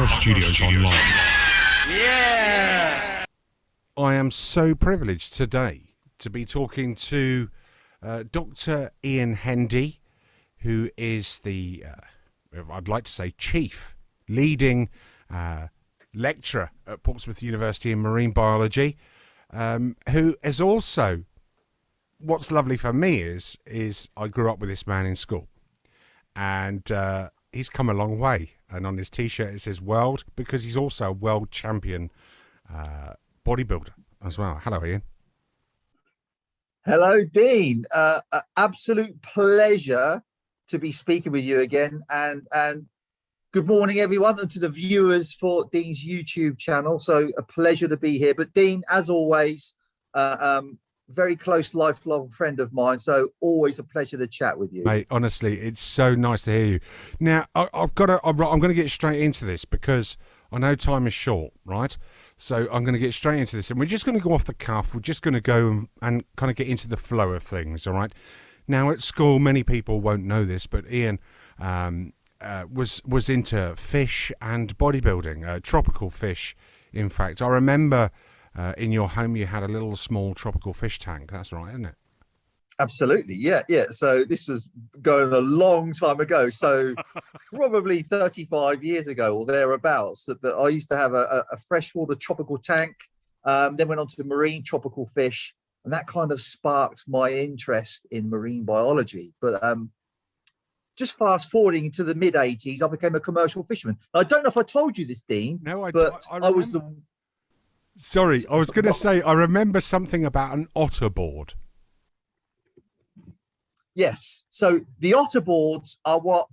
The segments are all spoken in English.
Studios Online. Yeah! I am so privileged today to be talking to Dr. Ian Hendy, who is the, I'd like to say, chief leading lecturer at Portsmouth University in marine biology, who is also, what's lovely for me is I grew up with this man in school, and he's come a long way. And on his T-shirt it says world, because he's also a world champion bodybuilder as well. Hello, Ian. Hello, Dean. Absolute pleasure to be speaking with you again. And good morning, everyone, and to the viewers for Dean's YouTube channel. So a pleasure to be here. But Dean, as always, very close, lifelong friend of mine. So always a pleasure to chat with you. Mate, honestly, it's so nice to hear you. Now, I'm going to get straight into this because I know time is short, right? So I'm going to get straight into this, and we're just going to go off the cuff. We're just going to go and kind of get into the flow of things, all right? Now, at school, many people won't know this, but Ian was into fish and bodybuilding, tropical fish, in fact. I remember in your home you had a little small tropical fish tank. That's right, isn't it? Absolutely, yeah. So this was going a long time ago. So probably 35 years ago or thereabouts. But I used to have a freshwater tropical tank. Then went on to the marine tropical fish, and that kind of sparked my interest in marine biology. But just fast forwarding to the mid 80s, I became a commercial fisherman. I don't know if I told you this, Dean. No, I was the. Sorry, I was going to say I remember something about an otter board. Yes. So the otter boards are what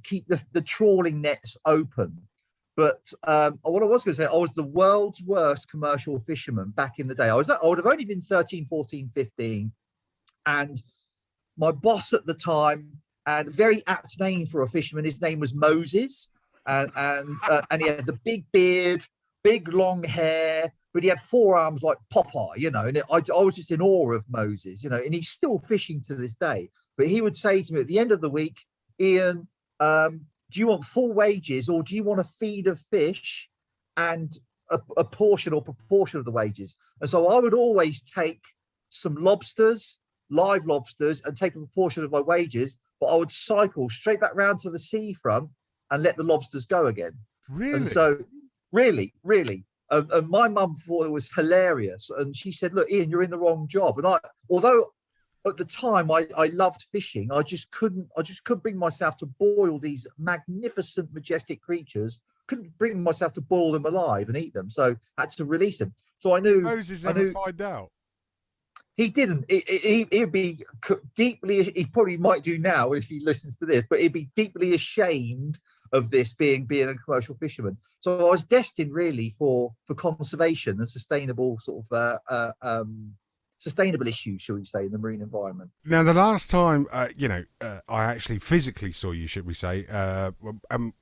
keep the trawling nets open. But what I was going to say, I was the world's worst commercial fisherman back in the day. I would have only been 13, 14, 15. And my boss at the time, and a very apt name for a fisherman, his name was Moses. And he had the big beard, big long hair, but he had forearms like Popeye, you know, and I was just in awe of Moses, you know, and he's still fishing to this day. But he would say to me at the end of the week, Ian, do you want full wages, or do you want a feed of fish and a portion or proportion of the wages? And so I would always take some lobsters, live lobsters, and take a proportion of my wages, but I would cycle straight back round to the seafront and let the lobsters go again. Really? And so, really. And my mum thought it was hilarious. And she said, look, Ian, you're in the wrong job. And although at the time I loved fishing, I just couldn't bring myself to boil these magnificent, majestic creatures. Couldn't bring myself to boil them alive and eat them. So I had to release them. So I knew. Moses ever find out? He didn't. He'd be deeply, he probably might do now if he listens to this, but he'd be deeply ashamed of this being a commercial fisherman. So I was destined really for conservation and sustainable sort of sustainable issues, shall we say, in the marine environment. Now, the last time, I actually physically saw you, should we say,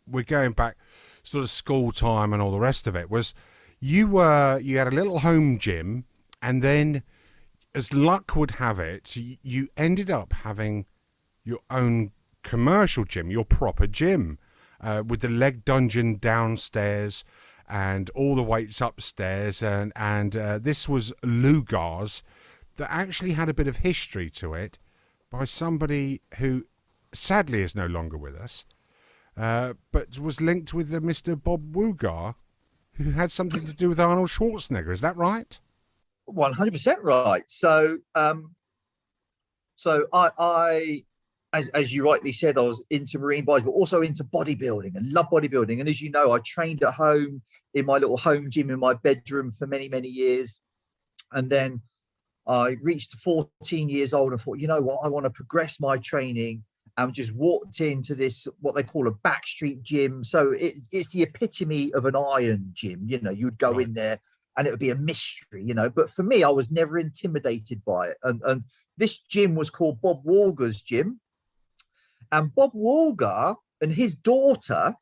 we're going back sort of school time and all the rest of it, was you had a little home gym, and then as luck would have it, you ended up having your own commercial gym, your proper gym. With the leg dungeon downstairs and all the weights upstairs, and this was Lugar's, that actually had a bit of history to it by somebody who sadly is no longer with us, but was linked with Mr. Bob Woogar, who had something to do with Arnold Schwarzenegger. Is that right? 100% right. So I as you rightly said, I was into marine biology, but also into bodybuilding and love bodybuilding. And as you know, I trained at home in my little home gym in my bedroom for many, many years. And then I reached 14 years old and thought, you know what, I want to progress my training, and just walked into this, what they call a backstreet gym. So it's the epitome of an iron gym. You know, you'd go in there and it would be a mystery, you know, but for me, I was never intimidated by it. And this gym was called Bob Walger's gym. And Bob Walger and his daughter,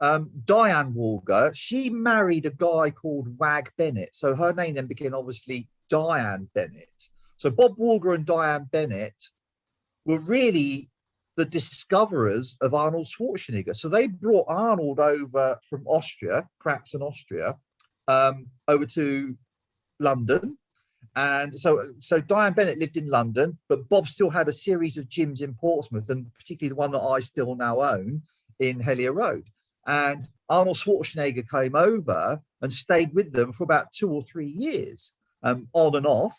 Diane Walger, she married a guy called Wag Bennett. So her name then became obviously Diane Bennett. So Bob Walger and Diane Bennett were really the discoverers of Arnold Schwarzenegger. So they brought Arnold over from Austria, Kratzen, Austria, over to London. And so Diane Bennett lived in London, but Bob still had a series of gyms in Portsmouth, and particularly the one that I still now own in Helier Road. And Arnold Schwarzenegger came over and stayed with them for about 2 or 3 years, on and off.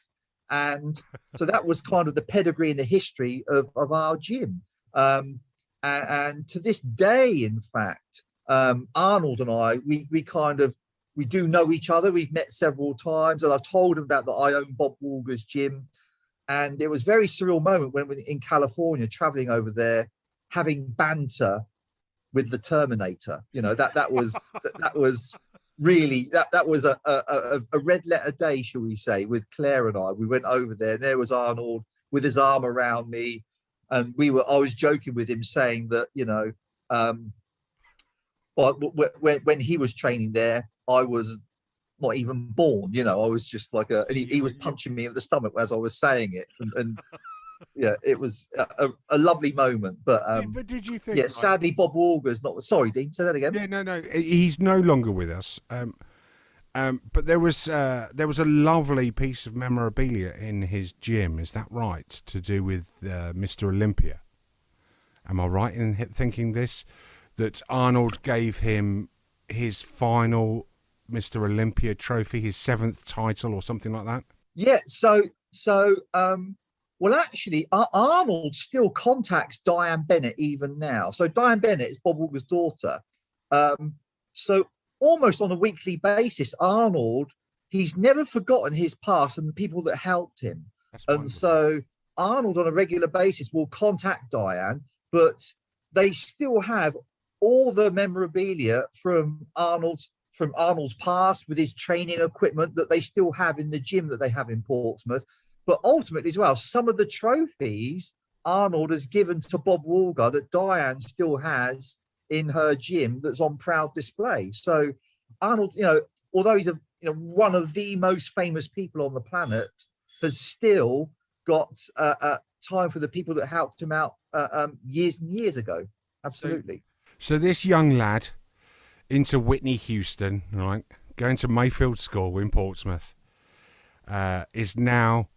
And so that was kind of the pedigree and the history of our gym. And to this day, in fact, Arnold and I, we do know each other. We've met several times, and I've told him about that I own Bob Woolger's gym. And it was a very surreal moment when we in California, traveling over there, having banter with the Terminator. You know, that was really that was a red letter day, shall we say, with Claire and I. We went over there, and there was Arnold with his arm around me, and I was joking with him, saying that, you know, when he was training there, I was not even born, you know. I was just like and he was punching me in the stomach as I was saying it, and yeah, it was a lovely moment. But did you think? Yeah, sadly, Bob Woolger's not. Sorry, Dean, say that again. Yeah, no, he's no longer with us. But there was a lovely piece of memorabilia in his gym. Is that right? To do with Mr. Olympia. Am I right in thinking this? That Arnold gave him his final Mr. Olympia trophy, his 7th title or something like that? Yeah, well, actually, Arnold still contacts Diane Bennett even now. So Diane Bennett is Bob Woolger's daughter. So almost on a weekly basis, Arnold, he's never forgotten his past and the people that helped him. And so Arnold on a regular basis will contact Diane, but they still have all the memorabilia from Arnold's past with his training equipment that they still have in the gym that they have in Portsmouth. But ultimately as well, some of the trophies Arnold has given to Bob Woolger that Diane still has in her gym that's on proud display. So Arnold, you know, although he's one of the most famous people on the planet, has still got time for the people that helped him out years and years ago. Absolutely. So this young lad into Whitney Houston, right, going to Mayfield School in Portsmouth, is now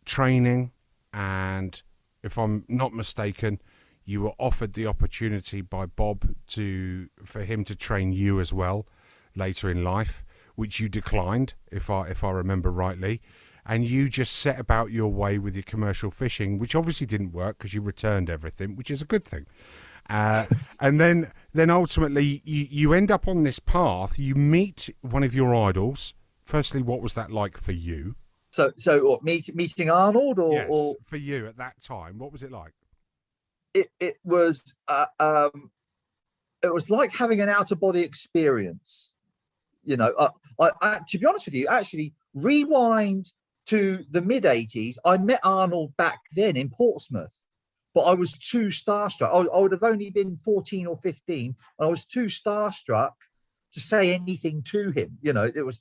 training, and if I'm not mistaken, you were offered the opportunity by Bob for him to train you as well later in life, which you declined, if I remember rightly, and you just set about your way with your commercial fishing, which obviously didn't work because you returned everything, which is a good thing. And then ultimately you end up on this path. You meet one of your idols. Firstly, what was that like for you? So what, meeting Arnold, or, yes, or for you at that time, what was it like? It was like having an out of body experience. You know, I to be honest with you, actually rewind to the mid '80s. I met Arnold back then in Portsmouth, but I was too starstruck. I would have only been 14 or 15. And I was too starstruck to say anything to him. You know, it was,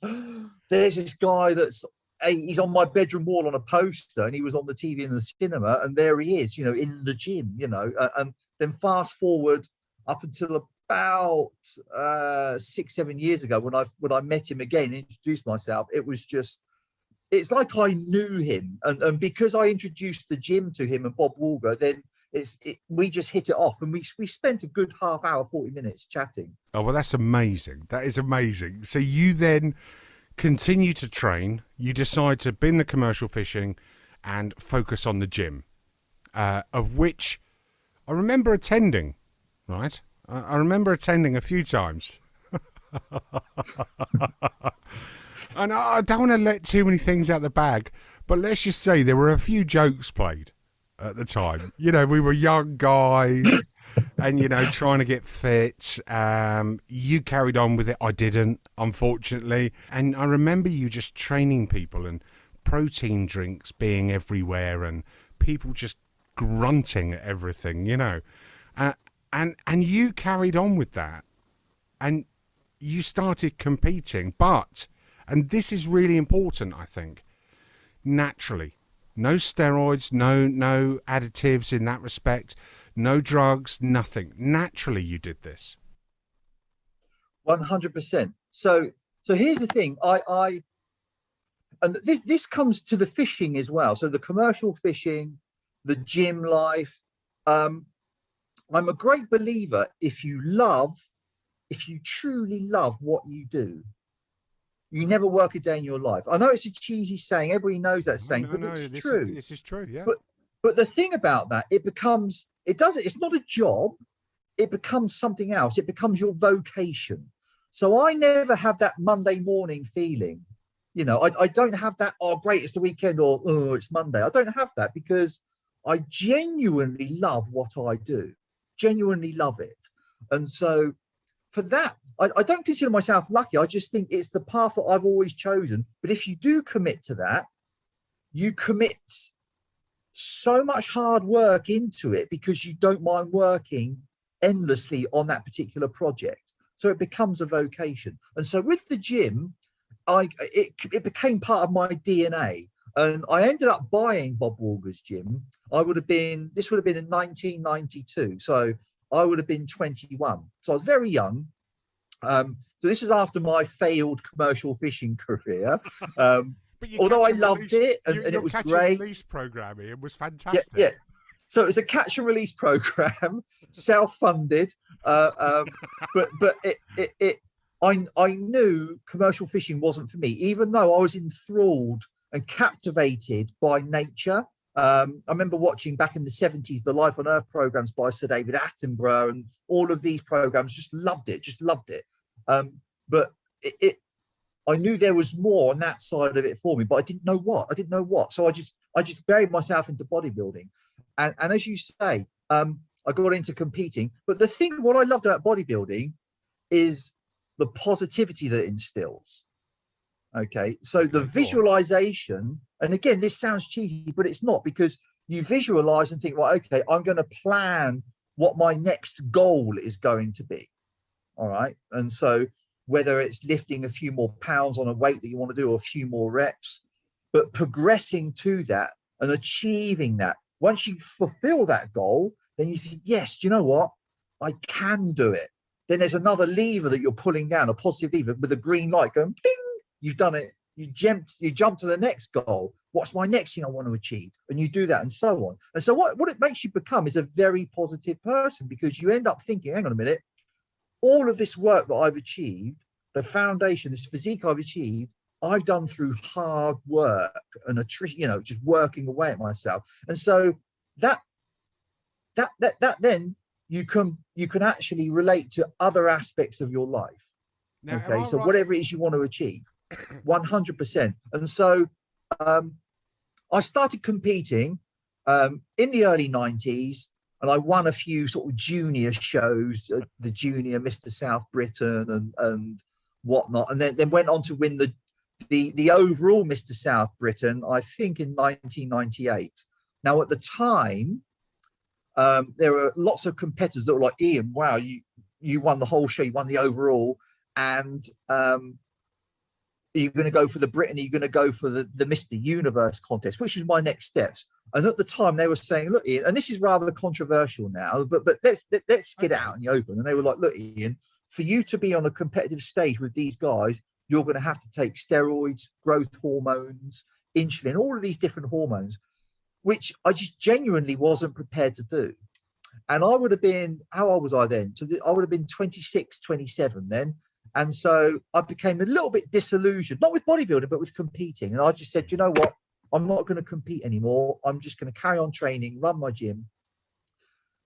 there's this guy he's on my bedroom wall on a poster, and he was on the TV in the cinema, and there he is, you know, in the gym, you know. And then fast forward up until about 6-7 years ago, when I met him again, introduced myself, it's like I knew him, and because I introduced the gym to him and Bob Woolger, then we just hit it off, and we spent a good half hour, 40 minutes chatting. Oh, well, that's amazing. That is amazing. So you then continue to train. You decide to bin the commercial fishing and focus on the gym, of which I remember attending. Right, I remember attending a few times. And I don't want to let too many things out the bag, but let's just say there were a few jokes played at the time. You know, we were young guys and, you know, trying to get fit. You carried on with it. I didn't, unfortunately. And I remember you just training people and protein drinks being everywhere and people just grunting at everything, you know. And you carried on with that. And you started competing, but... And this is really important, I think. Naturally, no steroids, no additives in that respect, no drugs, nothing. Naturally, you did this. 100%. So here's the thing. And this comes to the fishing as well. So the commercial fishing, the gym life. I'm a great believer. If you truly love what you do, you never work a day in your life. I know it's a cheesy saying. Everybody knows that saying, but it's true. This is true, yeah. But the thing about that, it's not a job. It becomes something else. It becomes your vocation. So I never have that Monday morning feeling. You know, I don't have that, oh, great, it's the weekend, or, oh, it's Monday. I don't have that because I genuinely love what I do. Genuinely love it. And so for that, I don't consider myself lucky. I just think it's the path that I've always chosen. But if you do commit to that, you commit so much hard work into it because you don't mind working endlessly on that particular project. So it becomes a vocation. And so with the gym, it became part of my DNA. And I ended up buying Bob Walger's gym. This would have been in 1992. So I would have been 21. So I was very young. So this was after my failed commercial fishing career. Although I loved it and it was great. Release program, it was fantastic. Yeah. So it was a catch and release program, self-funded. But I knew commercial fishing wasn't for me, even though I was enthralled and captivated by nature. I remember watching back in the 70s the Life on Earth programs by Sir David Attenborough and all of these programs. Just loved it. But I knew there was more on that side of it for me, but I didn't know what. So I just buried myself into bodybuilding. And as you say, I got into competing. But what I loved about bodybuilding is the positivity that it instills. Okay, so the visualization, and again, this sounds cheesy, but it's not, because you visualize and think, well, okay, I'm going to plan what my next goal is going to be. All right. And so whether it's lifting a few more pounds on a weight that you want to do, or a few more reps, but progressing to that and achieving that. Once you fulfill that goal, then you think, yes, do you know what? I can do it. Then there's another lever that you're pulling down, a positive lever with a green light going, ding, you've done it. You jump to the next goal. What's my next thing I want to achieve? And you do that, and so on. And so what it makes you become is a very positive person, because you end up thinking, hang on a minute, all of this work that I've achieved, the foundation, this physique I've achieved, I've done through hard work and attrition, just working away at myself. And so that then you can actually relate to other aspects of your life. Now, okay, so whatever it is you want to achieve, 100%. And so I started competing in the early 90s, and I won a few sort of junior shows, the junior Mr. South Britain and whatnot, and then went on to win the overall Mr. South Britain, I think in 1998. Now, at the time, there were lots of competitors that were like, Ian, wow, you won the whole show, you won the overall, and are you going to go for the Britain? Are you going to go for the Mr. Universe contest, which was my next steps? And at the time, they were saying, look, Ian, and this is rather controversial now, but let's get out in the open. And they were like, look, Ian, for you to be on a competitive stage with these guys, you're going to have to take steroids, growth hormones, insulin, all of these different hormones, which I just genuinely wasn't prepared to do. And I would have been, how old was I then? I would have been 26, 27 then. And so I became a little bit disillusioned, not with bodybuilding, but with competing. And I just said, you know what? I'm not going to compete anymore. I'm just going to carry on training, run my gym.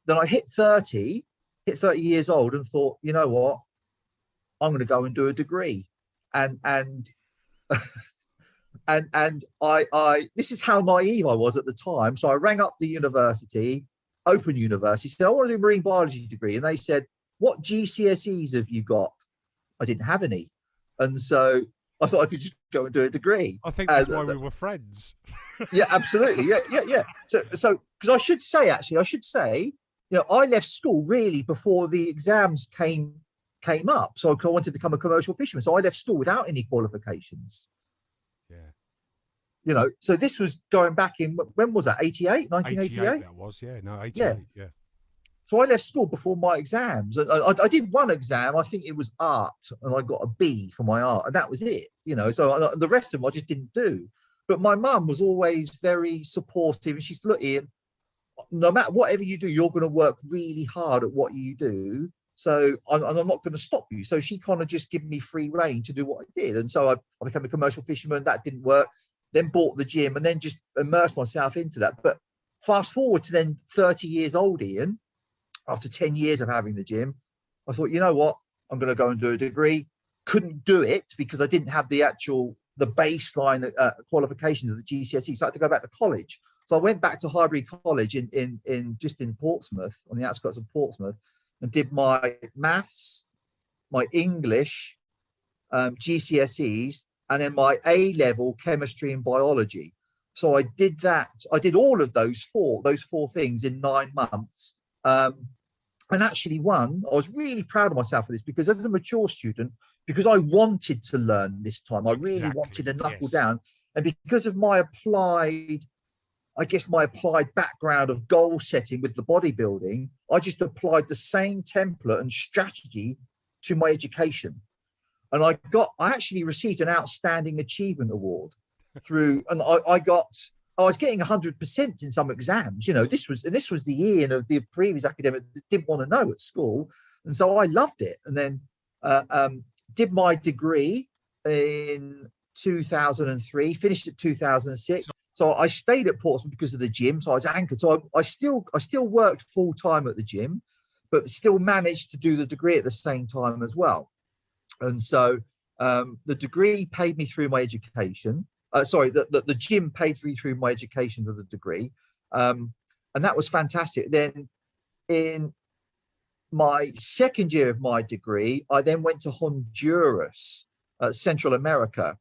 Then I hit 30 years old, and thought, you know what? I'm going to go and do a degree. And this is how naive I was at the time. So I rang up the university, Open University, said, I want to do a marine biology degree. And they said, what GCSEs have you got? I didn't have any. And so I thought I could just go and do a degree. I think that's why we were friends. Yeah, absolutely. Yeah. So because I should say, I left school really before the exams came up. So I wanted to become a commercial fisherman. So I left school without any qualifications. Yeah. So this was going back in, when was that? 88, 1988? 88 that was, yeah. No, 88, yeah. So I left school before my exams. I did one exam, I think it was art, and I got a B for my art, and that was it, you know. So the rest of them I just didn't do. But my mum was always very supportive, and she said, look, Ian, no matter whatever you do, you're going to work really hard at what you do. So I'm not going to stop you. So she kind of just gave me free rein to do what I did. And so I became a commercial fisherman. That didn't work. Then bought the gym and then just immersed myself into that. But fast forward to then 30 years old, Ian, after 10 years of having the gym, I thought, you know what? I'm going to go and do a degree. Couldn't do it because I didn't have the baseline qualifications of the GCSE. So I had to go back to college. So I went back to Highbury College in Portsmouth, on the outskirts of Portsmouth, and did my maths, my English, GCSEs, and then my A-level chemistry and biology. So I did that. I did all of those four things in 9 months. And actually won. I was really proud of myself for this because as a mature student, because I wanted to learn this time, I really wanted to knuckle down. And because of my applied background of goal setting with the bodybuilding, I just applied the same template and strategy to my education. And I actually received an outstanding achievement award and I was getting 100% in some exams. You know, this was the Ian of the previous academic that didn't want to know at school. And so I loved it. And then did my degree in 2003, finished at 2006. So I stayed at Portsmouth because of the gym. So I was anchored. So I still worked full time at the gym, but still managed to do the degree at the same time as well. And so the degree paid me through my education. The gym paid me through my education for the degree. And that was fantastic. Then in my second year of my degree, I then went to Honduras, Central America.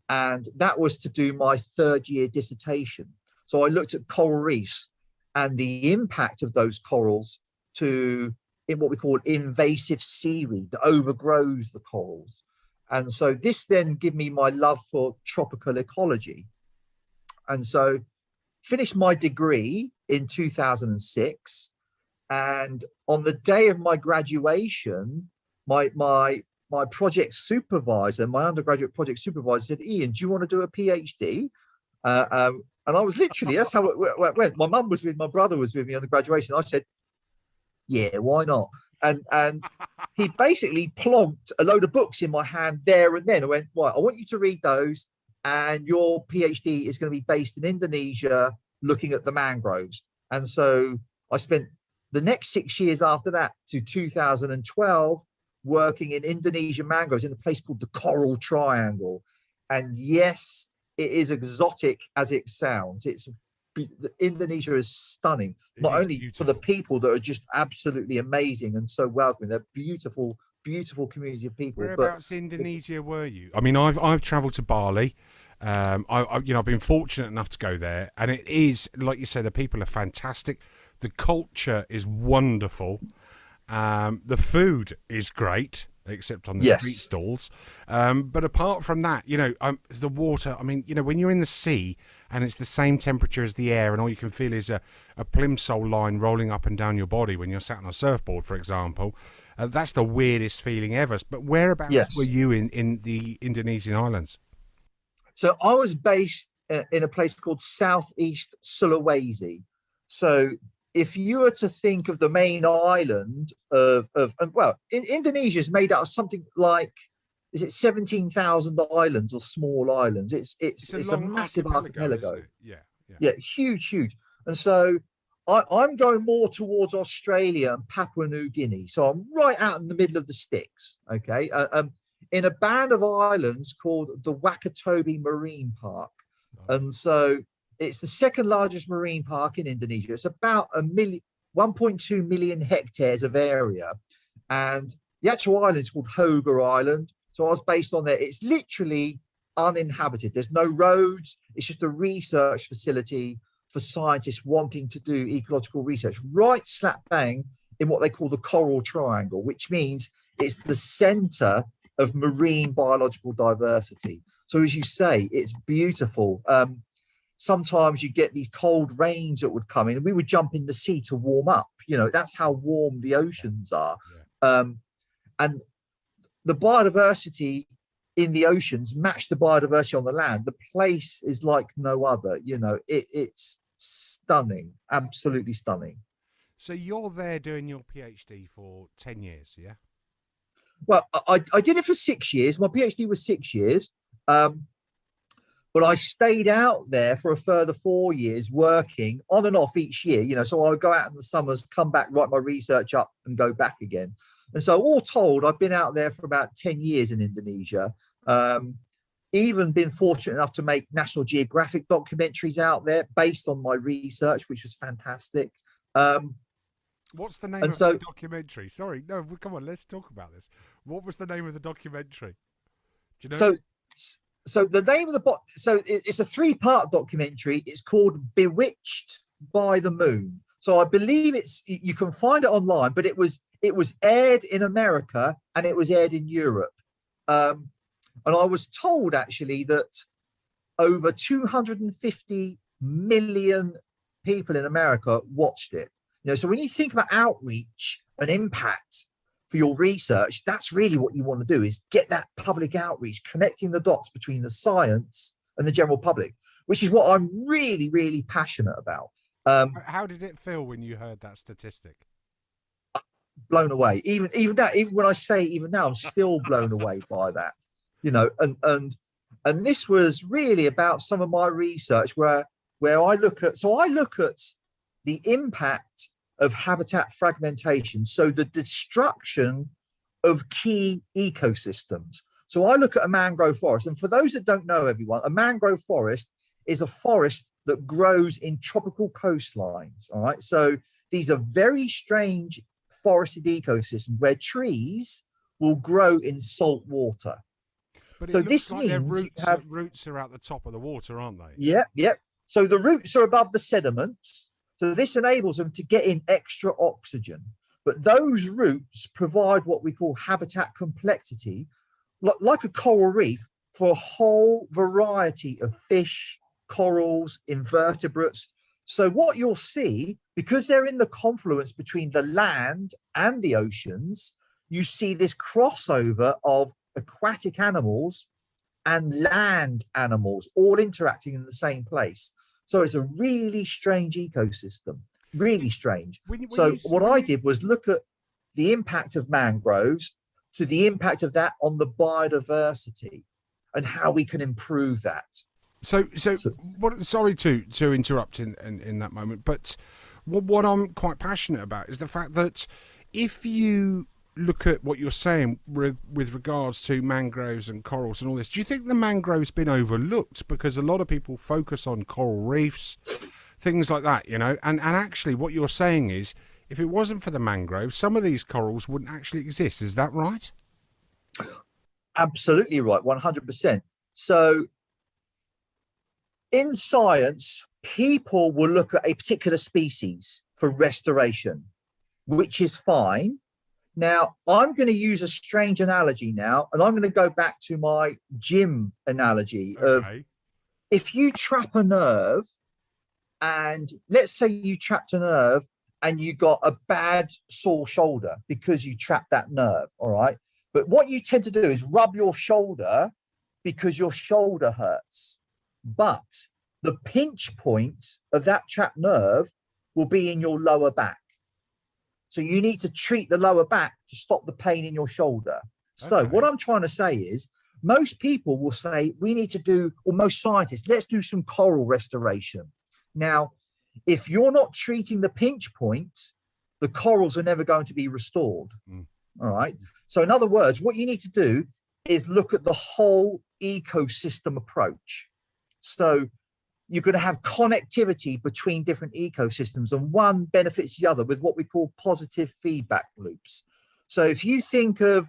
And that was to do my third year dissertation. So I looked at coral reefs and the impact of those corals in what we call invasive seaweed that overgrows the corals. And so this then gave me my love for tropical ecology. And so finished my degree in 2006. And on the day of my graduation, my project supervisor, my undergraduate project supervisor said, Ian, do you want to do a PhD? And I was literally, that's how it went. My mum was with, my brother was with me on the graduation. I said, yeah, why not? And he basically plonked a load of books in my hand there and then. I went, right, I want you to read those. And your PhD is going to be based in Indonesia, looking at the mangroves. And so I spent the next 6 years after that to 2012 working in Indonesian mangroves in a place called the Coral Triangle. And yes, it is exotic as it sounds. Indonesia is stunning, not only beautiful for the people that are just absolutely amazing and so welcoming. They're beautiful, beautiful community of people. Whereabouts in Indonesia were you? I mean, I've travelled to Bali. I've been fortunate enough to go there, and it is, like you say, the people are fantastic. The culture is wonderful. The food is great, except on the street stalls. But apart from that, the water, I mean, when you're in the sea and it's the same temperature as the air and all you can feel is a plimsoll line rolling up and down your body when you're sat on a surfboard, for example, that's the weirdest feeling ever. But whereabouts were you in the Indonesian islands? So I was based in a place called Southeast Sulawesi. So if you were to think of the main island Indonesia is made out of something like, is it 17,000 islands or small islands? It's a massive archipelago. Yeah, huge. And so I'm going more towards Australia and Papua New Guinea. So I'm right out in the middle of the sticks. Okay, in a band of islands called the Wakatobi Marine Park, and so it's the second largest marine park in Indonesia. It's about 1.2 million hectares of area. And the actual island is called Hoga Island. So I was based on there. It's literally uninhabited. There's no roads. It's just a research facility for scientists wanting to do ecological research, right slap bang in what they call the Coral Triangle, which means it's the center of marine biological diversity. So as you say, it's beautiful. sometimes you get these cold rains that would come in, and we would jump in the sea to warm up. You know, that's how warm the oceans are. And the biodiversity in the oceans match the biodiversity on the land. The place is like no other. You know, it's stunning, absolutely stunning. So you're there doing your PhD for 10 years, yeah? Well, I did it for 6 years. My PhD was 6 years. But I stayed out there for a further 4 years, working on and off each year. You know, so I would go out in the summers, come back, write my research up, and go back again. And so, all told, I've been out there for about 10 years in Indonesia. Even been fortunate enough to make National Geographic documentaries out there based on my research, which was fantastic. What's the name of the documentary? Sorry, no, come on, let's talk about this. What was the name of the documentary? Do you know? So the name of it's a 3-part documentary. It's called Bewitched by the Moon. So I believe you can find it online, but it was aired in America and it was aired in Europe. And I was told actually that over 250 million people in America watched it. You know, so when you think about outreach and impact for your research, that's really what you want to do, is get that public outreach, connecting the dots between the science and the general public, which is what I'm really, really passionate about. How did it feel when you heard that statistic? Blown away. Even when I say even now, I'm still blown away by that. You know, and this was really about some of my research where I look at the impact of habitat fragmentation, so the destruction of key ecosystems. So I look at a mangrove forest, and for those that don't know, everyone, a mangrove forest is a forest that grows in tropical coastlines. All right, so these are very strange forested ecosystems where trees will grow in salt water. But so this like means roots are at the top of the water, aren't they? Yep. So the roots are above the sediments. So this enables them to get in extra oxygen. But those roots provide what we call habitat complexity, like a coral reef, for a whole variety of fish, corals, invertebrates. So what you'll see, because they're in the confluence between the land and the oceans, you see this crossover of aquatic animals and land animals all interacting in the same place. So it's a really strange ecosystem, really strange. What I did was look at the impact of mangroves to the impact of that on the biodiversity and how we can improve that. Sorry to interrupt in that moment, but what I'm quite passionate about is the fact that if you look at what you're saying with regards to mangroves and corals and all this, do you think the mangrove's been overlooked? Because a lot of people focus on coral reefs, things like that, you know, and actually what you're saying is, if it wasn't for the mangroves, some of these corals wouldn't actually exist. Is that right? Absolutely right, 100%. So in science, people will look at a particular species for restoration, which is fine. Now, I'm going to use a strange analogy now, and I'm going to go back to my gym analogy of if you trap a nerve, and let's say you trapped a nerve and you got a bad sore shoulder because you trapped that nerve, all right? But what you tend to do is rub your shoulder because your shoulder hurts. But the pinch point of that trapped nerve will be in your lower back. So you need to treat the lower back to stop the pain in your shoulder. So what I'm trying to say is, most people will say we need to do, or most scientists, let's do some coral restoration. Now, if you're not treating the pinch point, the corals are never going to be restored. All right. So in other words, what you need to do is look at the whole ecosystem approach. So you're going to have connectivity between different ecosystems, and one benefits the other with what we call positive feedback loops. So if you think of,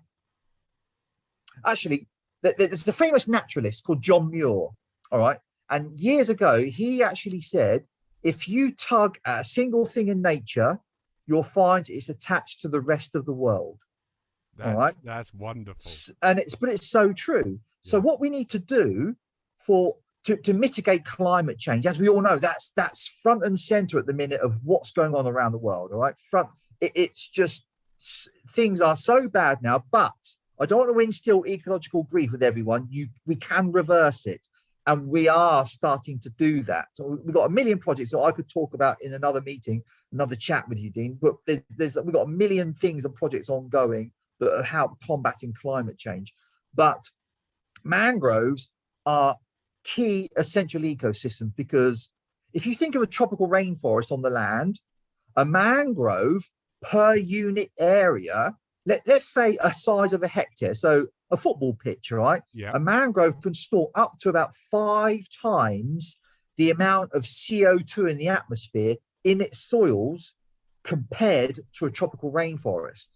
actually, there's a famous naturalist called John Muir, all right? And years ago, he actually said, if you tug at a single thing in nature, you'll find it's attached to the rest of the world. All right? That's wonderful. But it's so true. Yeah. So what we need to do for to mitigate climate change, as we all know, that's front and center at the minute of what's going on around the world. All right, it's just things are so bad now. But I don't want to instill ecological grief with everyone. We can reverse it, and we are starting to do that. So we've got a million projects that I could talk about in another meeting, another chat with you, Dean. But we've got a million things and projects ongoing that are help combating climate change. But mangroves are key essential ecosystems, because if you think of a tropical rainforest on the land, a mangrove per unit area, let's say a size of a hectare, so a football pitch, right? Yeah. A mangrove can store up to about 5 times the amount of CO2 in the atmosphere in its soils compared to a tropical rainforest.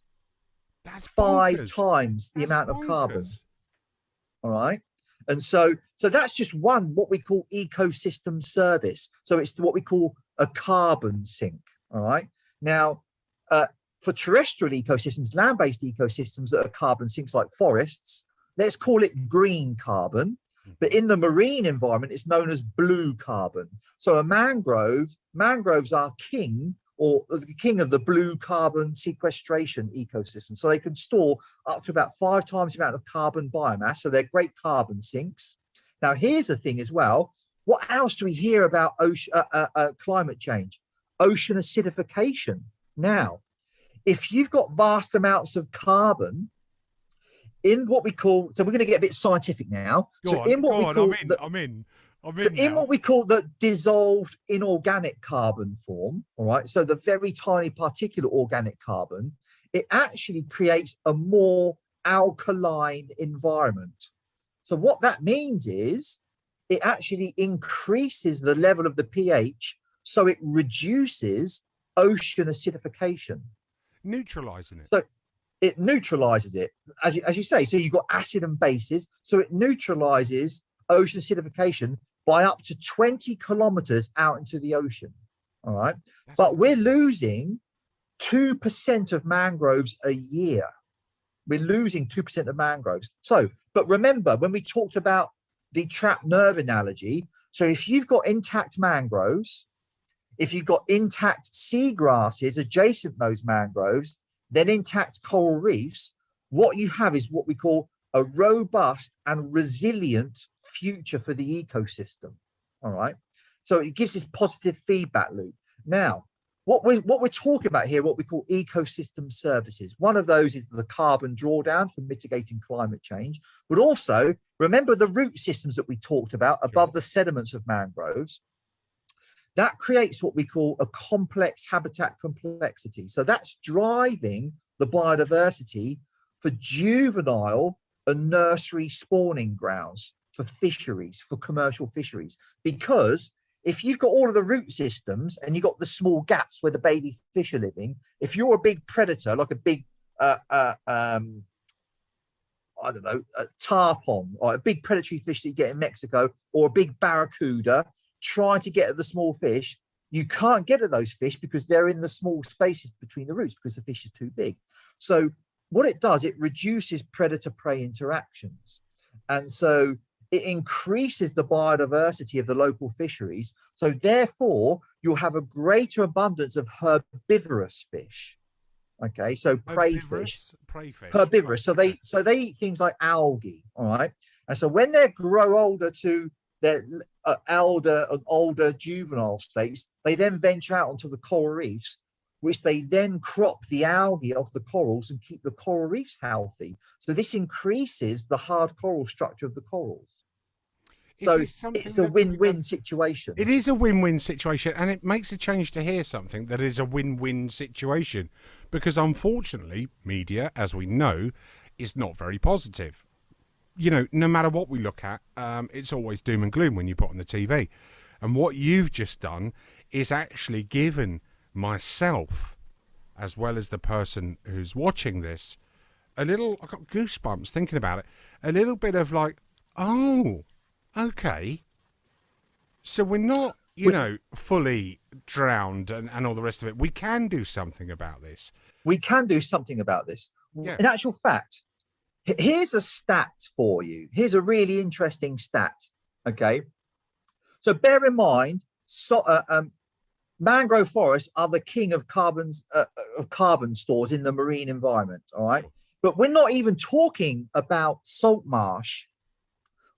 That's 5 times the amount of carbon. All right. And so that's just one, what we call ecosystem service. So it's what we call a carbon sink. All right. Now, for terrestrial ecosystems, land-based ecosystems that are carbon sinks like forests, let's call it green carbon. But in the marine environment, it's known as blue carbon. So a mangroves are king, or the king of the blue carbon sequestration ecosystem. So they can store up to about 5 times the amount of carbon biomass. So they're great carbon sinks. Now, here's the thing as well. What else do we hear about climate change? Ocean acidification. Now, if you've got vast amounts of carbon in what we call, so we're going to get a bit scientific now. In what we call the dissolved inorganic carbon form, all right, so the very tiny particulate organic carbon, it actually creates a more alkaline environment. So what that means is it actually increases the level of the pH, so it reduces ocean acidification. Neutralizing it. So it neutralizes it, as you say. So you've got acid and bases, so it neutralizes ocean acidification by up to 20 kilometers out into the ocean. All right. But we're losing 2% of mangroves a year. We're losing 2% of mangroves. So, but remember, when we talked about the trapped nerve analogy, so if you've got intact mangroves, if you've got intact seagrasses adjacent those mangroves, then intact coral reefs, what you have is what we call a robust and resilient future for the ecosystem. All right. So it gives this positive feedback loop. Now, what we're talking about here, what we call ecosystem services. One of those is the carbon drawdown for mitigating climate change, but also remember the root systems that we talked about above the sediments of mangroves. That creates what we call a complex habitat complexity. So that's driving the biodiversity for juvenile and nursery spawning grounds for fisheries, for commercial fisheries. Because if you've got all of the root systems and you've got the small gaps where the baby fish are living, if you're a big predator, like a big, I don't know, a tarpon, or a big predatory fish that you get in Mexico, or a big barracuda, trying to get at the small fish, you can't get at those fish because they're in the small spaces between the roots because the fish is too big. So what it does, it reduces predator-prey interactions. And so it increases the biodiversity of the local fisheries. So therefore, you'll have a greater abundance of herbivorous fish. Okay, so prey fish. Herbivorous. So they eat things like algae, all right? And so when they grow older to their older juvenile states, they then venture out onto the coral reefs, which they then crop the algae off the corals and keep the coral reefs healthy. So this increases the hard coral structure of the corals. So it's a win-win situation. It is a win-win situation, and it makes a change to hear something that is a win-win situation, because unfortunately, media, as we know, is not very positive. You know, no matter what we look at, it's always doom and gloom when you put on the TV. And what you've just done is actually given myself, as well as the person who's watching this, I got goosebumps thinking about it, a little bit of like, oh, okay. So we're not, fully drowned and all the rest of it. We can do something about this. We can do something about this. Yeah. In actual fact, here's a stat for you. Here's a really interesting stat. Okay. So bear in mind, mangrove forests are the king of carbon stores in the marine environment. All right. But we're not even talking about salt marsh,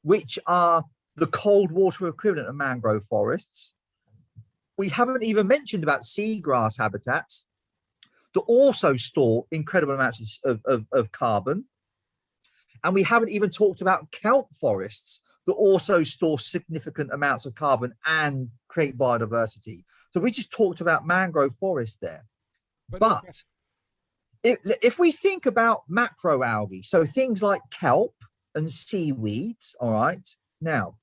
which are the cold water equivalent of mangrove forests. We haven't even mentioned about seagrass habitats that also store incredible amounts of carbon. And we haven't even talked about kelp forests that also store significant amounts of carbon and create biodiversity. So we just talked about mangrove forests there. But if we think about macroalgae, so things like kelp and seaweeds, all right, now,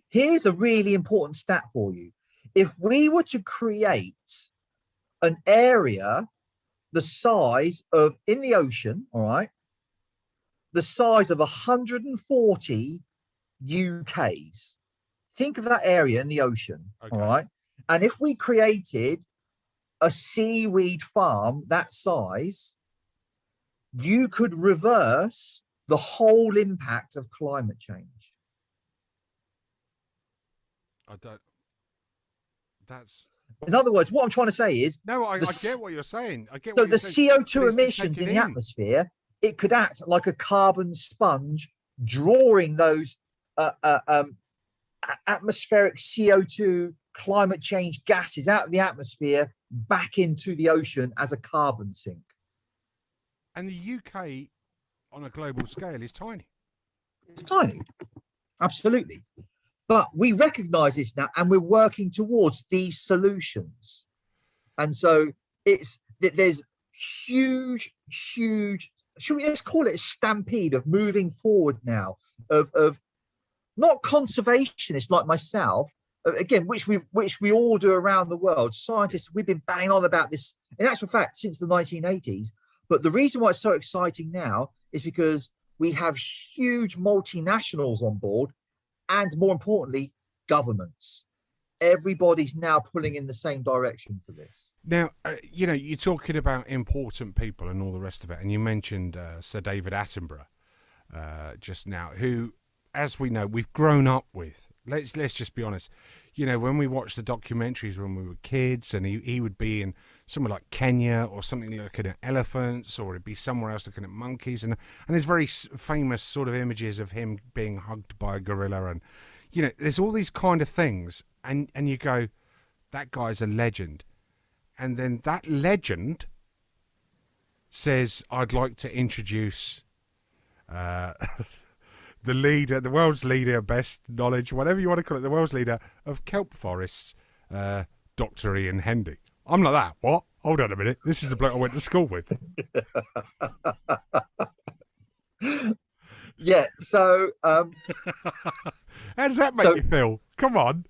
here's a really important stat for you. If we were to create an area the size of, in the ocean, all right, the size of 140 UKs, think of that area in the ocean, all right? And if we created a seaweed farm that size, you could reverse the whole impact of climate change. In other words, what I'm trying to say is... No, I get what you're saying. I get so what you're saying. So the CO2 emissions in the atmosphere, it could act like a carbon sponge, drawing those atmospheric CO2 climate change gases out of the atmosphere back into the ocean as a carbon sink. And the UK, on a global scale, is tiny. It's tiny, absolutely. But we recognize this now, and we're working towards these solutions. And so there's huge, let's call it a stampede of moving forward now, of not conservationists like myself, again, which we all do around the world. Scientists, we've been banging on about this, in actual fact, since the 1980s. But the reason why it's so exciting now is because we have huge multinationals on board, and more importantly, governments. Everybody's now pulling in the same direction for this. Now, you're talking about important people and all the rest of it, and you mentioned Sir David Attenborough just now, who, as we know, we've grown up with. Let's just be honest. When we watched the documentaries when we were kids, and he would be in somewhere like Kenya or something looking at elephants, or it'd be somewhere else looking at monkeys, and there's very famous sort of images of him being hugged by a gorilla, and there's all these kind of things, and you go, that guy's a legend, and then that legend says, I'd like to introduce the leader, the world's leader, best knowledge, whatever you want to call it, the world's leader of kelp forests, Dr. Ian Hendy. I'm like that. What? Hold on a minute. This is the bloke I went to school with. Yeah. So, how does that make you feel? Come on.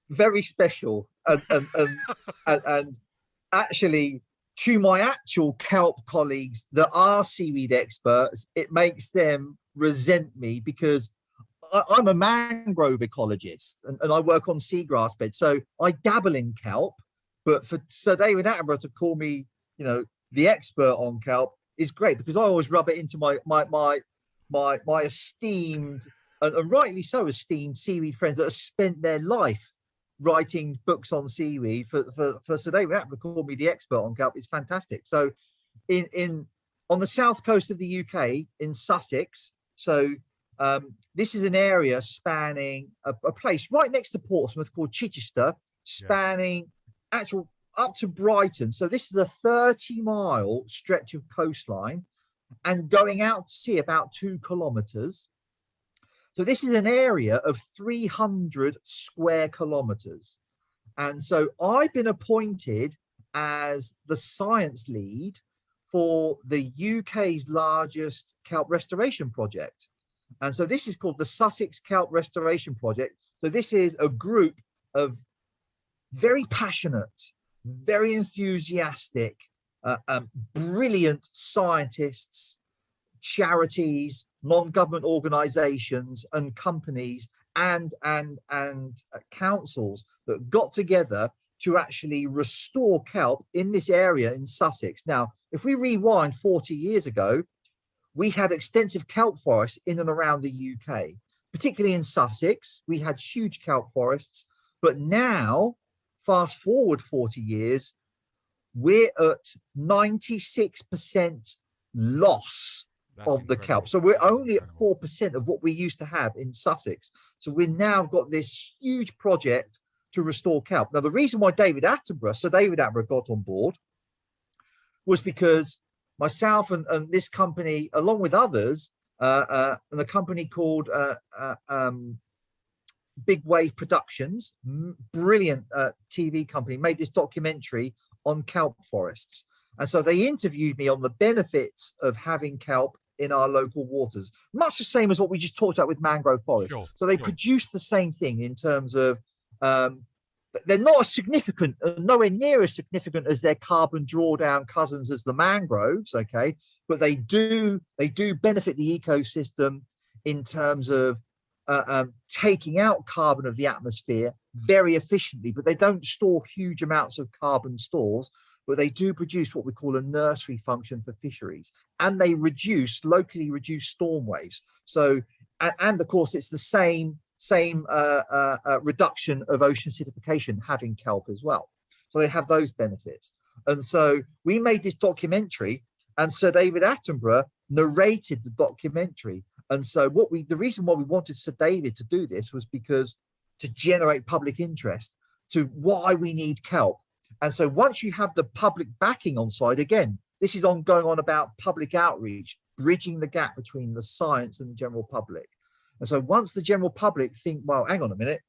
Very special, and actually, to my actual kelp colleagues that are seaweed experts, it makes them resent me because I'm a mangrove ecologist and I work on seagrass beds. So I dabble in kelp, but for Sir David Attenborough to call me, the expert on kelp is great, because I always rub it into my esteemed and rightly so esteemed seaweed friends that have spent their life writing books on seaweed. For Sir David Attenborough to call me the expert on kelp is fantastic. So on the south coast of the UK in Sussex, so this is an area spanning a place right next to Portsmouth called Chichester, spanning up to Brighton. So this is a 30-mile stretch of coastline and going out to sea about 2 kilometers. So this is an area of 300 square kilometers. And so I've been appointed as the science lead for the UK's largest kelp restoration project. And so this is called the Sussex Kelp Restoration Project. So this is a group of very passionate, very enthusiastic, brilliant scientists, charities, non-government organizations and companies and councils that got together to actually restore kelp in this area in Sussex. Now, if we rewind 40 years ago, we had extensive kelp forests in and around the UK. particularly in Sussex, we had huge kelp forests. But now, fast forward 40 years, we're at 96% loss of the kelp. So we're only at 4% of what we used to have in Sussex. So we've now got this huge project to restore kelp. Now, the reason why Sir David Attenborough got on board was because myself and this company, along with others, and a company called Big Wave Productions, brilliant TV company, made this documentary on kelp forests. And so they interviewed me on the benefits of having kelp in our local waters, much the same as what we just talked about with Mangrove Forest. So they produced the same thing in terms of, they're not as significant, nowhere near as significant as their carbon drawdown cousins as the mangroves, okay? But they do benefit the ecosystem in terms of taking out carbon of the atmosphere very efficiently, but they don't store huge amounts of carbon stores, but they do produce what we call a nursery function for fisheries, and they locally reduce storm waves. So, and of course, it's the same reduction of ocean acidification having kelp as well. So they have those benefits. And so we made this documentary, and Sir David Attenborough narrated the documentary. And so the reason why we wanted Sir David to do this was because to generate public interest to why we need kelp. And so once you have the public backing on side, again, this is going on about public outreach, bridging the gap between the science and the general public. And so once the general public think, well, hang on a minute,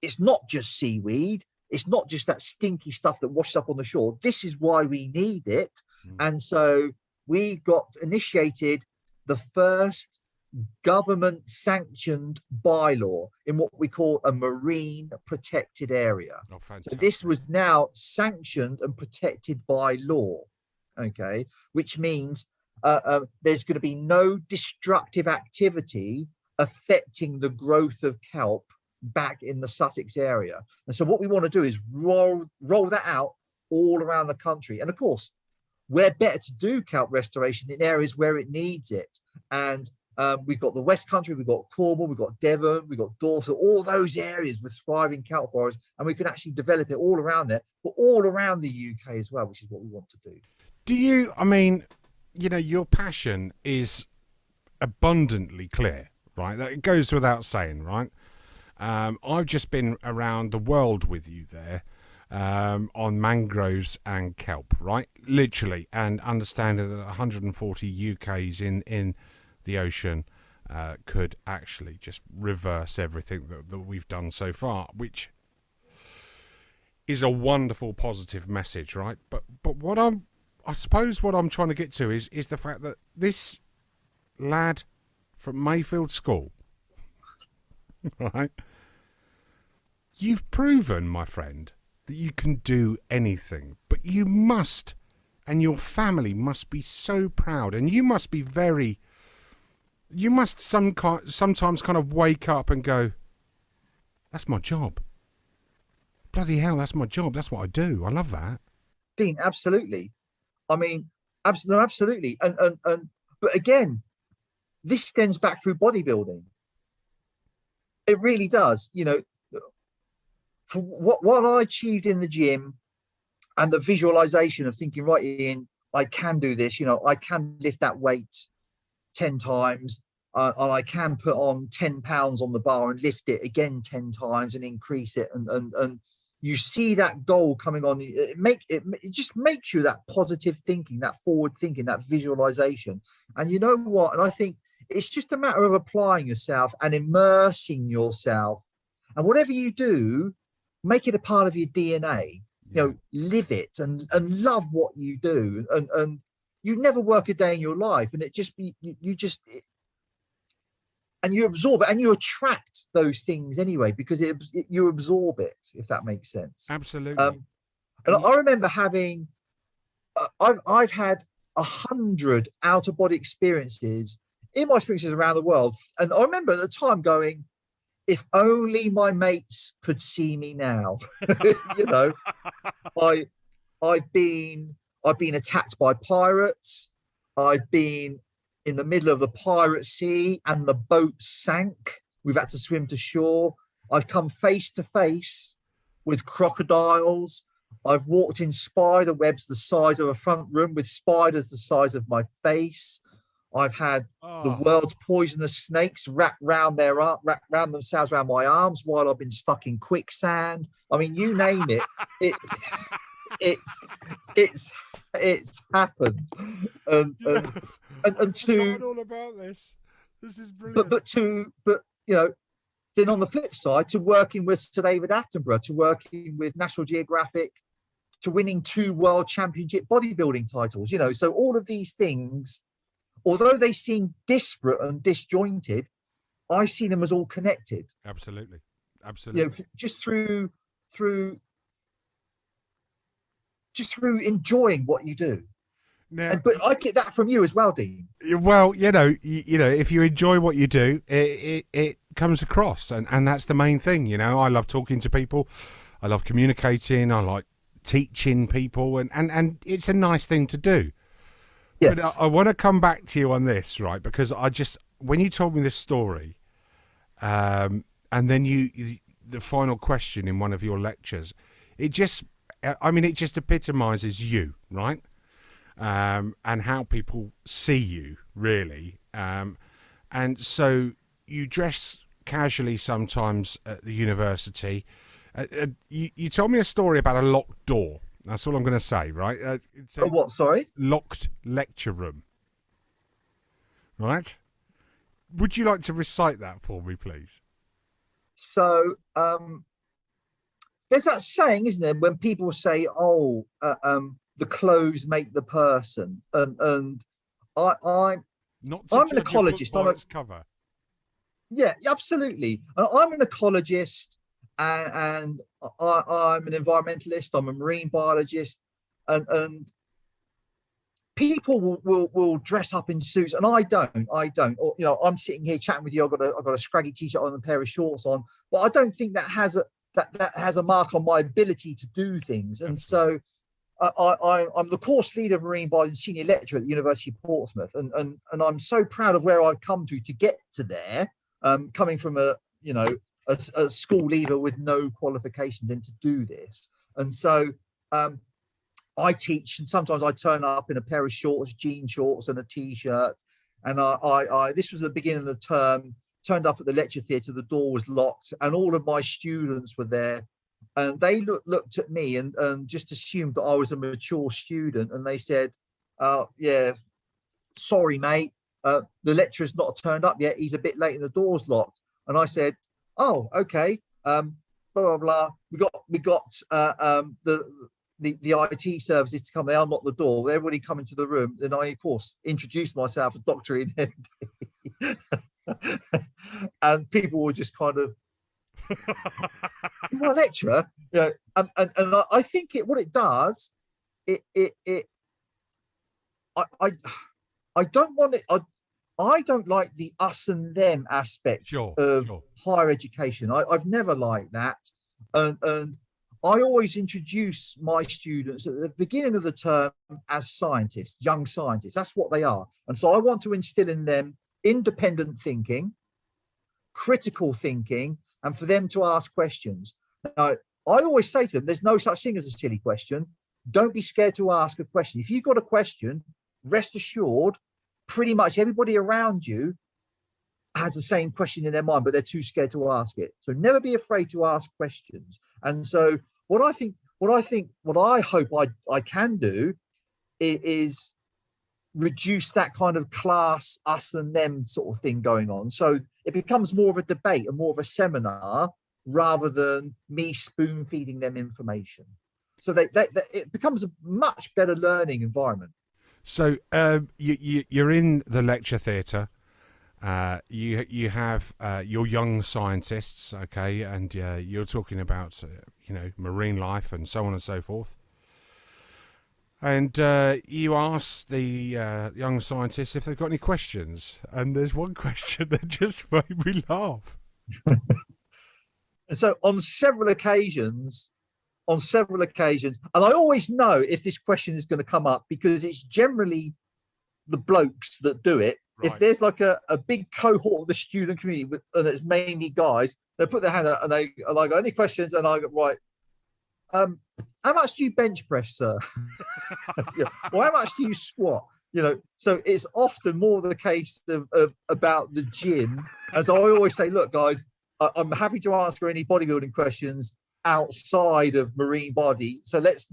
it's not just seaweed, it's not just that stinky stuff that washes up on the shore, this is why we need it. And so we got initiated the first government sanctioned bylaw in what we call a marine protected area. So this was now sanctioned and protected by law, okay, which means there's going to be no destructive activity affecting the growth of kelp back in the Sussex area. And so what we want to do is roll that out all around the country. And of course, we're better to do kelp restoration in areas where it needs it. And we've got the West Country, we've got Cornwall, we've got Devon, we've got Dorset, all those areas with thriving kelp forests, and we can actually develop it all around there, but all around the UK as well, which is what we want to do. Do you, I mean, you know, your passion is abundantly clear, right? That it goes without saying, right? I've just been around the world with you there on mangroves and kelp, right? Literally, and understanding that 140 UKs in the ocean could actually just reverse everything that we've done so far, which is a wonderful positive message, right? But I suppose what I'm trying to get to is the fact that this lad from Mayfield School, right? You've proven, my friend, that you can do anything, but you must, and your family must be so proud, and you must be you must sometimes kind of wake up and go, that's my job. Bloody hell, that's my job. That's what I do. I love that. Dean, absolutely. I mean, absolutely. And but again, this stems back through bodybuilding. It really does. You know, for what I achieved in the gym and the visualization of thinking, right, Ian, I can do this. You know, I can lift that weight 10 times, and I can put on 10 pounds on the bar and lift it again 10 times and increase it. And you see that goal coming on. It just makes you that positive thinking, that forward thinking, that visualization. And you know what? And I think it's just a matter of applying yourself and immersing yourself. And whatever you do, make it a part of your DNA. You know, live it and love what you do. And you never work a day in your life, and it just be and you absorb it and you attract those things anyway, because you absorb it, if that makes sense. Absolutely. And I remember having I've had 100 out-of-body experiences in my experiences around the world, and I remember at the time going, if only my mates could see me now. You know, I've been attacked by pirates. I've been in the middle of the pirate sea and the boat sank We've had to swim to shore. I've come face to face with crocodiles. I've walked in spider webs the size of a front room with spiders the size of my face. I've had the world's poisonous snakes wrapped round themselves around my arms while I've been stuck in quicksand. I mean, you name it, it's happened. And to all about this. This is brilliant. But you know, then on the flip side, to working with Sir David Attenborough, to working with National Geographic, to winning 2 World Championship bodybuilding titles, you know, so all of these things, although they seem disparate and disjointed, I see them as all connected. Absolutely. You know, just through enjoying what you do. Now, but I get that from you as well, Dean. Well, you know, if you enjoy what you do, it comes across, and that's the main thing. You know, I love talking to people, I love communicating, I like teaching people, and it's a nice thing to do. Yes. But I want to come back to you on this, right? Because when you told me this story, and then the final question in one of your lectures, it just epitomizes you, right? And how people see you, really. And so you dress casually sometimes at the university. You told me a story about a locked door. That's all I'm going to say, right? What, sorry? Locked lecture room. Right? Would you like to recite that for me, please? So, there's that saying, isn't there, when people say, the clothes make the person, and I'm an ecologist. I'm its cover. Yeah, absolutely. I'm an ecologist, and I'm an environmentalist. I'm a marine biologist, and people will dress up in suits, and I don't. Or, you know, I'm sitting here chatting with you. I've got a scraggy t-shirt on and a pair of shorts on, but I don't think that has a mark on my ability to do things, and so. I'm the course leader of marine biology and senior lecturer at the University of Portsmouth, and I'm so proud of where I've come to get to there, coming from a school leaver with no qualifications and to do this. And so I teach, and sometimes I turn up in a pair of shorts, jean shorts and a t-shirt, and I this was the beginning of the term, turned up at the lecture theatre, the door was locked, and all of my students were there. And they looked at me and just assumed that I was a mature student. And they said, yeah, sorry, mate, the lecturer's not turned up yet. He's a bit late and the door's locked. And I said, oh, okay, blah, blah, blah. We got the IT services to come. They unlocked the door. Everybody come into the room. And I, of course, introduced myself as Dr. Ian Hendy. And people were just kind of, you're a lecturer, you know, and I think what it does, I don't want it. I don't like the us and them aspect of higher education. I've never liked that, and I always introduce my students at the beginning of the term as scientists, young scientists. That's what they are, and so I want to instill in them independent thinking, critical thinking, and for them to ask questions. Now, I always say to them, there's no such thing as a silly question. Don't be scared to ask a question. If you've got a question, rest assured, pretty much everybody around you has the same question in their mind, but they're too scared to ask it. So never be afraid to ask questions. And so what I hope I can do is reduce that kind of class, us and them sort of thing going on. So it becomes more of a debate and more of a seminar rather than me spoon feeding them information. So it becomes a much better learning environment. So you're in the lecture theatre. You have your young scientists, okay, and you're talking about marine life and so on and so forth. And you ask the young scientists if they've got any questions, and there's one question that just made me laugh. And so on several occasions, and I always know if this question is going to come up because it's generally the blokes that do it. Right. If there's like a big cohort of the student community and it's mainly guys, they put their hand up and they are like, any questions? And I go, right. How much do you bench press, sir? Or how much do you squat? So it's often more the case of about the gym. As I always say, look, guys, I'm happy to answer any bodybuilding questions outside of marine biology. So let's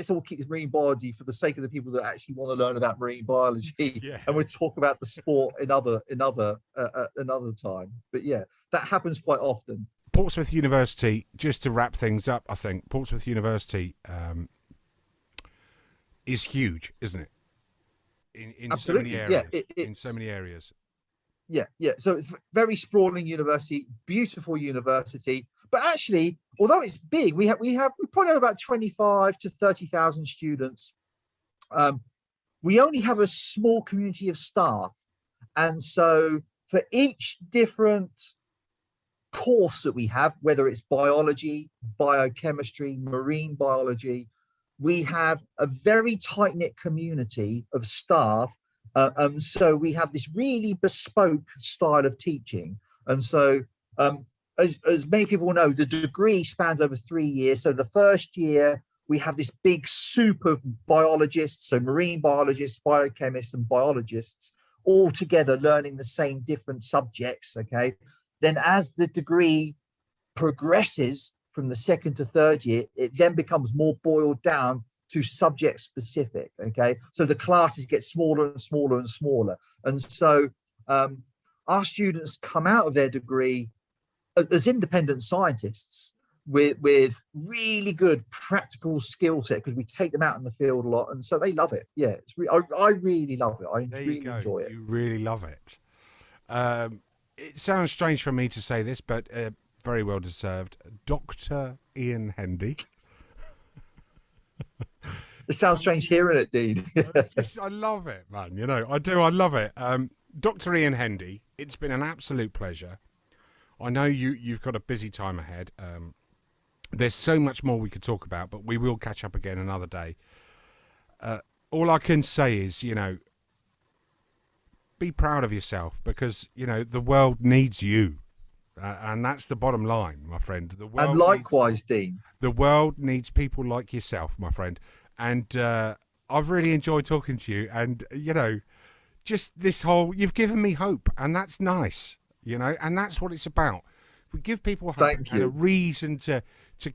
all keep this marine biology for the sake of the people that actually want to learn about marine biology. Yeah. And we'll talk about the sport another time. But yeah, that happens quite often. Portsmouth University, just to wrap things up, I think Portsmouth University is huge, isn't it? In so many areas. Yeah, in so many areas. Yeah. So it's a very sprawling university, beautiful university. But actually, although it's big, we probably have about 25 to 30,000 students. We only have a small community of staff, and so for each different course that we have, whether it's biology, biochemistry, marine biology, we have a very tight-knit community of staff. So we have this really bespoke style of teaching. And so as many people know, the degree spans over 3 years. So the first year, we have this big soup of biologists, so marine biologists, biochemists, and biologists, all together learning the same different subjects, okay? Then as the degree progresses from the second to third year, it then becomes more boiled down to subject specific, okay? So the classes get smaller and smaller and smaller. And so our students come out of their degree as independent scientists with really good practical skill set, because we take them out in the field a lot, and so they love it. Yeah, I really love it. I really enjoy it. You really love it. It sounds strange for me to say this, but very well deserved. Dr. Ian Hendy. It sounds strange hearing it, Dean. I love it, man. I do. I love it. Dr. Ian Hendy, it's been an absolute pleasure. I know you've got a busy time ahead. There's so much more we could talk about, but we will catch up again another day. All I can say is, be proud of yourself, because, the world needs you. And that's the bottom line, my friend. The world and likewise, Dean. The world needs people like yourself, my friend. And I've really enjoyed talking to you. And, just this whole, you've given me hope. And that's nice, and that's what it's about. If we give people hope and a reason to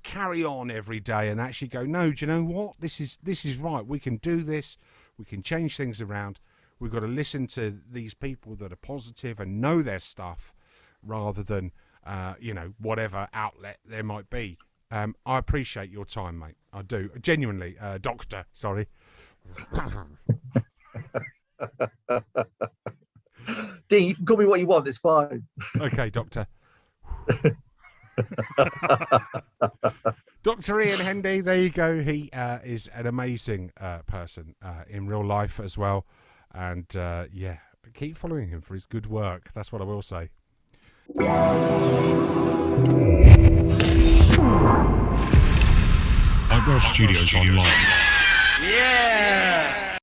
carry on every day and actually go, no, do you know what? This is right. We can do this. We can change things around. We've got to listen to these people that are positive and know their stuff, rather than, whatever outlet there might be. I appreciate your time, mate. I do. Genuinely. Doctor, sorry. Dean, you can call me what you want. It's fine. Okay, Doctor. Dr. Ian Hendy, there you go. He is an amazing person in real life as well. And, keep following him for his good work. That's what I will say. INBF Studios Online. Yeah!